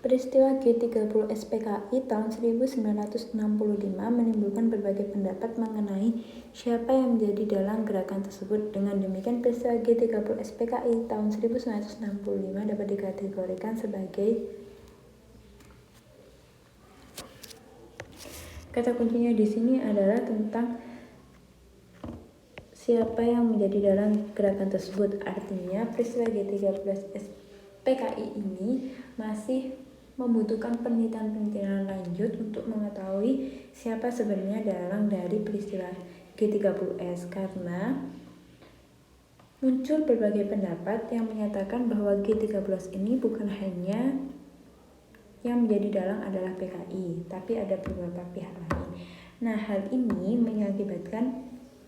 Peristiwa G30 SPKI tahun 1965 menimbulkan berbagai pendapat mengenai siapa yang menjadi dalang gerakan tersebut. Dengan demikian, peristiwa G30 SPKI tahun 1965 dapat dikategorikan sebagai kata kuncinya di sini adalah tentang siapa yang menjadi dalam gerakan tersebut. Artinya, peristiwa G30 SPKI ini masih membutuhkan penelitian lanjut untuk mengetahui siapa sebenarnya dalang dari peristiwa G30S, karena muncul berbagai pendapat yang menyatakan bahwa G30S ini bukan hanya yang menjadi dalang adalah PKI, tapi ada beberapa pihak lain. Nah, hal ini mengakibatkan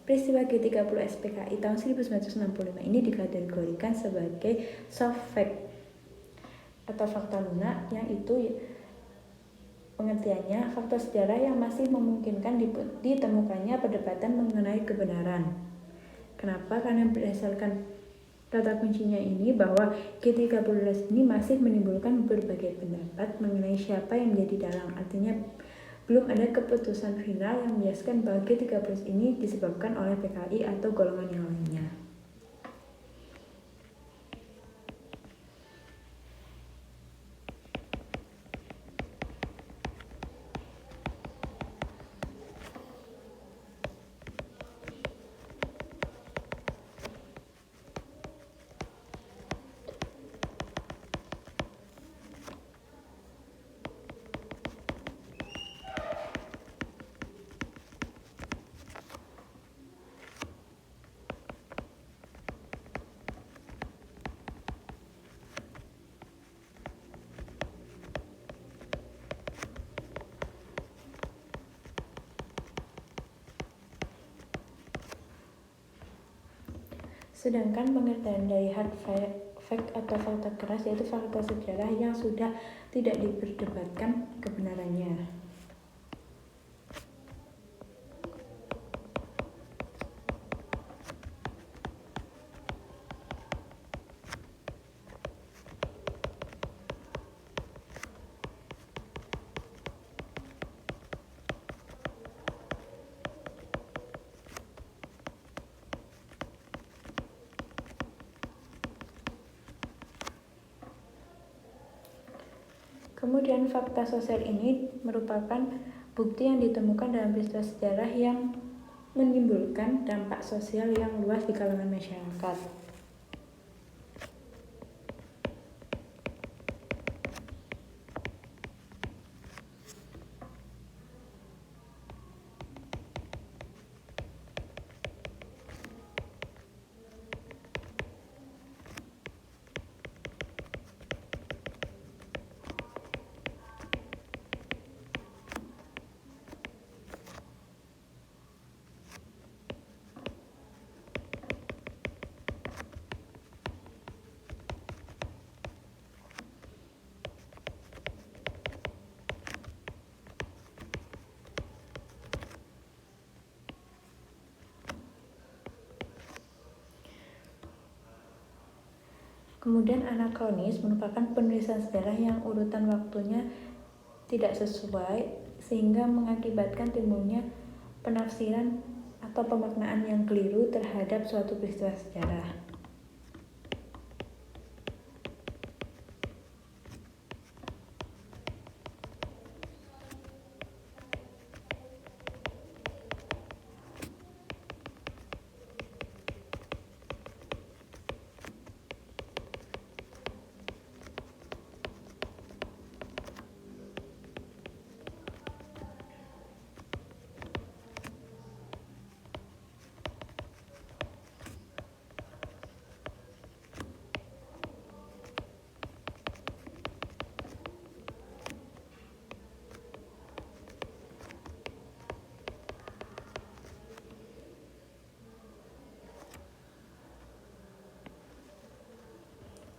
peristiwa G30 SPKI tahun 1965 ini dikategorikan sebagai soft fact atau fakta lunak, yang itu pengertiannya fakta sejarah yang masih memungkinkan ditemukannya perdebatan mengenai kebenaran. Kenapa? Karena berdasarkan kata kuncinya ini bahwa G30 ini masih menimbulkan berbagai pendapat mengenai siapa yang menjadi dalang. Artinya belum ada keputusan final yang menjelaskan bahwa G30 ini disebabkan oleh PKI atau golongan yang lainnya. Sedangkan pengertian dari hard fact atau fakta keras yaitu fakta sejarah yang sudah tidak diperdebatkan kebenarannya. Kemudian fakta sosial ini merupakan bukti yang ditemukan dalam peristiwa sejarah yang menimbulkan dampak sosial yang luas di kalangan masyarakat. Kemudian anakronis merupakan penulisan sejarah yang urutan waktunya tidak sesuai sehingga mengakibatkan timbulnya penafsiran atau pemaknaan yang keliru terhadap suatu peristiwa sejarah.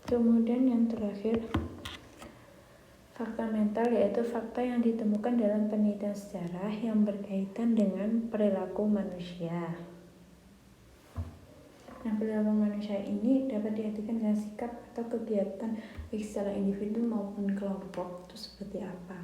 Kemudian yang terakhir, fakta mental, yaitu fakta yang ditemukan dalam penelitian sejarah yang berkaitan dengan perilaku manusia. Nah, perilaku manusia ini dapat diartikan dengan sikap atau kegiatan baik secara individu maupun kelompok. Itu seperti apa?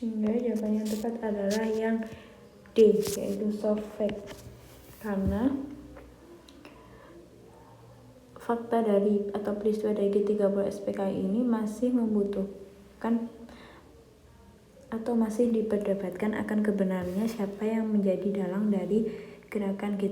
Sehingga jawaban yang tepat adalah yang D, yaitu soft fact. Karena fakta dari atau peristiwa dari G30 SPKI ini masih membutuhkan atau masih diperdebatkan akan kebenarannya siapa yang menjadi dalang dari gerakan G30.